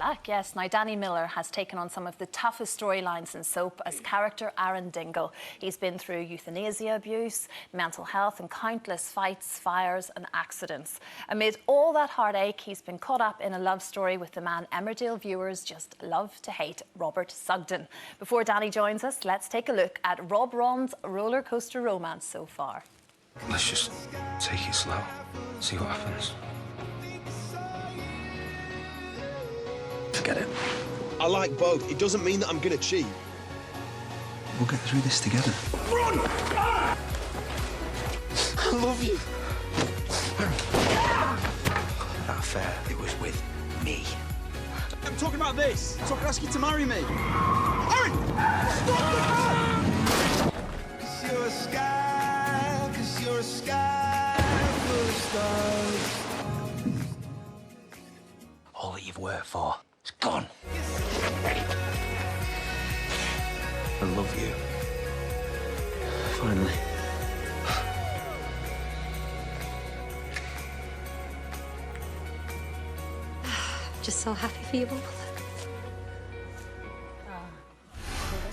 luck, yes. Now, Danny Miller has taken on some of the toughest storylines in soap as character Aaron Dingle. He's been through euthanasia abuse, mental health and countless fights, fires and accidents. Amid all that heartache, he's been caught up in a love story with the man Emmerdale viewers just love to hate, Robert Sugden. Before Danny joins us, let's take a look at Robron's roller coaster romance so far. Let's just take it slow, see what happens. Forget it. I like both. It doesn't mean that I'm gonna cheat. We'll get through this together. Run! Ah! I love you. That affair, it was with me. I'm talking about this. So I can ask you to marry me. Aaron! Stop the car! 'Cause you're a sky, 'cause you're a sky full of stars. All that you've worked for is gone. I love you. Finally. Just so happy for you both.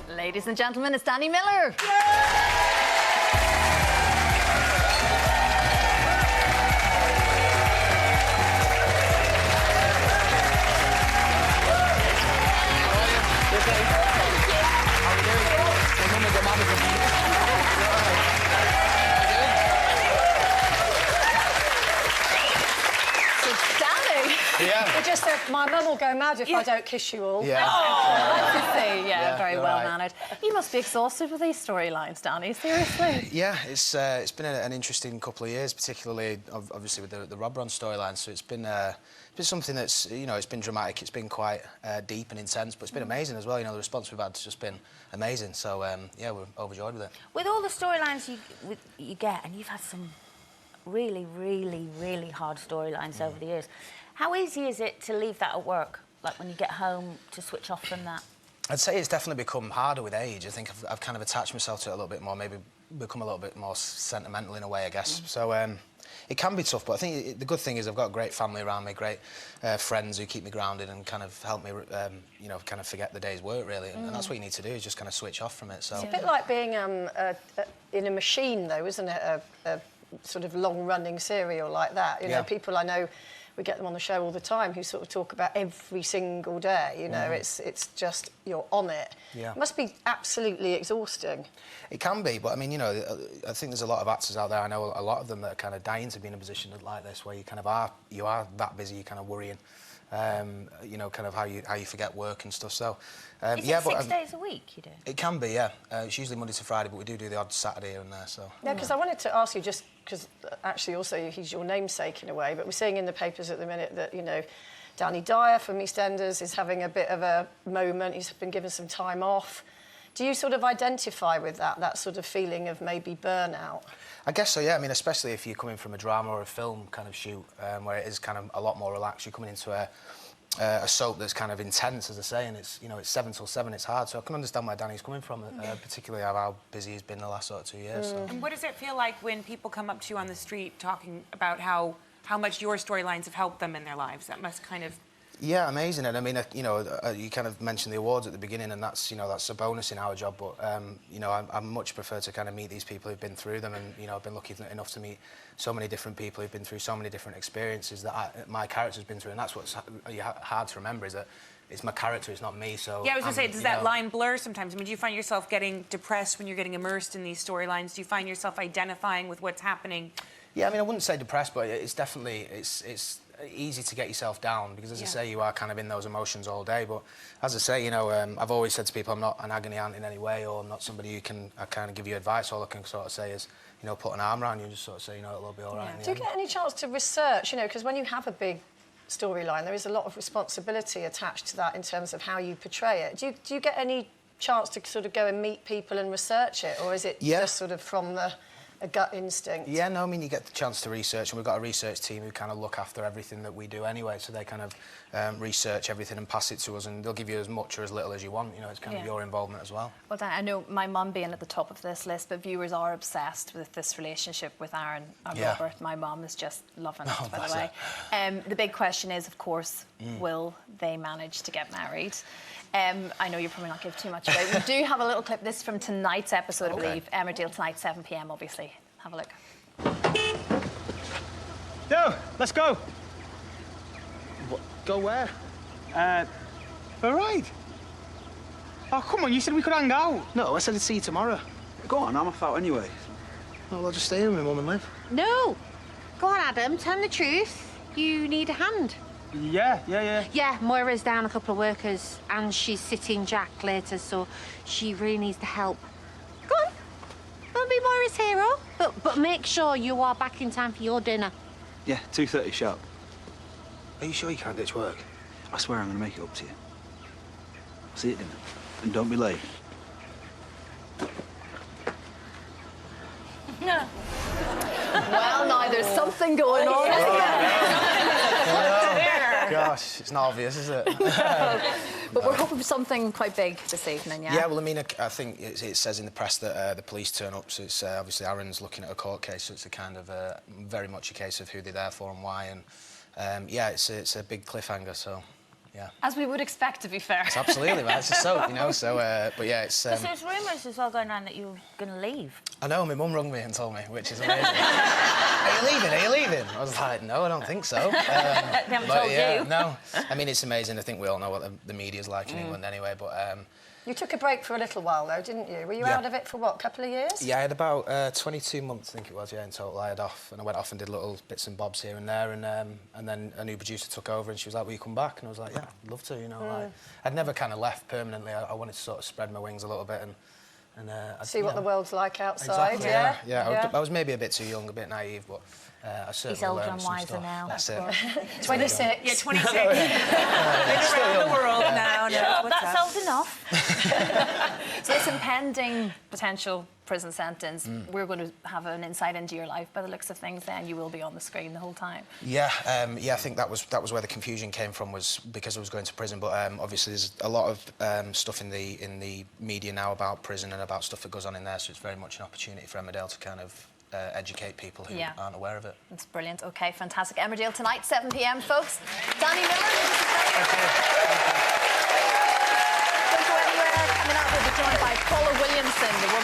Ladies and gentlemen, it's Danny Miller. It just said, my mum will go mad if I don't kiss you all. Yeah. Oh, nice to see. Yeah, very well right. mannered. You must be exhausted with these storylines, Danny, seriously. Yeah, it's been an interesting couple of years, particularly obviously with the Robron storyline. So it's been something that's, you know, it's been dramatic, it's been quite deep and intense, but it's been amazing as well. You know, the response we've had has just been amazing. So yeah, we're overjoyed with it. With all the storylines you get, and you've had some really, really, really hard storylines over the years, how easy is it to leave that at work? Like when you get home, to switch off from that? I'd say it's definitely become harder with age. I think I've kind of attached myself to it a little bit more, maybe become a little bit more sentimental in a way, I guess. So it can be tough, but I think the good thing is I've got a great family around me, great friends who keep me grounded and kind of help me, you know, kind of forget the day's work, really. And that's what you need to do, is just kind of switch off from it. So it's a bit like being in a machine, though, isn't it? A sort of long-running serial like that. You know, people I know, we get them on the show all the time who sort of talk about every single day. You know, it's just, you're on it. Yeah. It must be absolutely exhausting. It can be, but I mean, you know, I think there's a lot of actors out there. I know a lot of them that are kind of dying to be in a position like this, where you kind of are that busy, you're kind of worrying. You know, kind of how you forget work and stuff. So, Is yeah, it but 6 days a week you do? it can be, yeah. It's usually Monday to Friday, but we do the odd Saturday here and there. So. Yeah, because I wanted to ask you, just because actually also he's your namesake in a way, but we're seeing in the papers at the minute that, you know, Danny Dyer from EastEnders is having a bit of a moment. He's been given some time off. Do you sort of identify with that sort of feeling of maybe burnout? I guess so, yeah. I mean, especially if you're coming from a drama or a film kind of shoot, where it is kind of a lot more relaxed. You're coming into a soap that's kind of intense, as I say, and it's, you know, it's 7 till 7. It's hard, so I can understand where Danny's coming from, particularly how busy he's been the last sort of 2 years. So. And what does it feel like when people come up to you on the street talking about how much your storylines have helped them in their lives? That must kind of... Yeah, amazing. And I mean, you know, you kind of mentioned the awards at the beginning, and that's, you know, that's a bonus in our job. But you know, I much prefer to kind of meet these people who've been through them, and you know, I've been lucky enough to meet so many different people who've been through so many different experiences that my character's been through, and that's what's hard to remember, is that it's my character, it's not me. So yeah, I was going to say, does that line blur sometimes? I mean, do you find yourself getting depressed when you're getting immersed in these storylines? Do you find yourself identifying with what's happening? Yeah, I mean, I wouldn't say depressed, but it's definitely it's easy to get yourself down, because, as I say, you are kind of in those emotions all day. But as I say, you know, I've always said to people, I'm not an agony aunt in any way, or I'm not somebody who can kind of give you advice. All I can sort of say is, you know, put an arm around you and just sort of say, you know, it'll be all right. Do you get any chance to research? You know, because when you have a big storyline, there is a lot of responsibility attached to that in terms of how you portray it. Do you get any chance to sort of go and meet people and research it, or is it just sort of from a gut instinct. Yeah, no, I mean, you get the chance to research, and we've got a research team who kind of look after everything that we do anyway, so they kind of research everything and pass it to us, and they'll give you as much or as little as you want. You know, it's kind of your involvement as well. Well, Dan, I know my mum being at the top of this list, but viewers are obsessed with this relationship with Aaron and Robert. My mum is just loving it, by the way. The big question is, of course, will they manage to get married? I know you'll probably not give too much away. We do have a little clip. This is from tonight's episode, I believe. Emmerdale tonight, 7 p.m, obviously. Have a look. Yo, let's go. What? Go where? For a ride. Oh, come on, you said we could hang out. No, I said I'd see you tomorrow. Go on, I'm off out anyway. Well, I'll just stay here with my mum and live. No. Go on, Adam, tell him the truth. You need a hand. Yeah. Yeah, Moira's down a couple of workers and she's sitting Jack later, so she really needs the help. Go on. Don't be Moira's hero, but make sure you are back in time for your dinner. Yeah, 2:30 sharp. Are you sure you can't ditch work? I swear I'm going to make it up to you. See you at dinner. And don't be late. Well, now there's something going on, isn't there? Gosh, it's not obvious, is it? But we're hoping for something quite big this evening, yeah? Yeah, well, I mean, I think it says in the press that the police turn up, so it's obviously Aaron's looking at a court case, so it's a kind of very much a case of who they're there for and why, and yeah, it's a big cliffhanger, so yeah. As we would expect, to be fair. It's absolutely, man. It's a soap, you know. So, but yeah, it's. There's rumours as well going around that you're going to leave. I know. My mum rang me and told me, which is amazing. Are you leaving? Are you leaving? I was like, no, I don't think so. They haven't told you. No. I mean, it's amazing. I think we all know what the media's like in England anyway. But You took a break for a little while, though, didn't you? Were you out of it for, what, a couple of years? yeah, I had about 22 months, I think it was, in total. I had off, and I went off and did little bits and bobs here and there, and then a new producer took over, and she was like, will you come back? And I was like, yeah, I'd love to, you know. Like, I'd never kind of left permanently. I wanted to sort of spread my wings a little bit and see what the world's like outside, exactly, yeah. I was maybe a bit too young, a bit naive, but I certainly He's older learned and some wiser stuff. now. That's it. 26. Yeah, 26. Been around the world now. That's old enough. So this impending potential prison sentence, we're going to have an insight into your life by the looks of things then. You will be on the screen the whole time. Yeah, I think that was where the confusion came from, was because I was going to prison. But obviously there's a lot of stuff in the media now about prison and about stuff that goes on in there, so it's very much an opportunity for Emmerdale to kind of educate people who aren't aware of it. That's brilliant. OK, fantastic. Emmerdale tonight, 7 p.m, folks. Danny Miller, don't go anywhere. Coming up, we'll be joined by Paula Williamson, the woman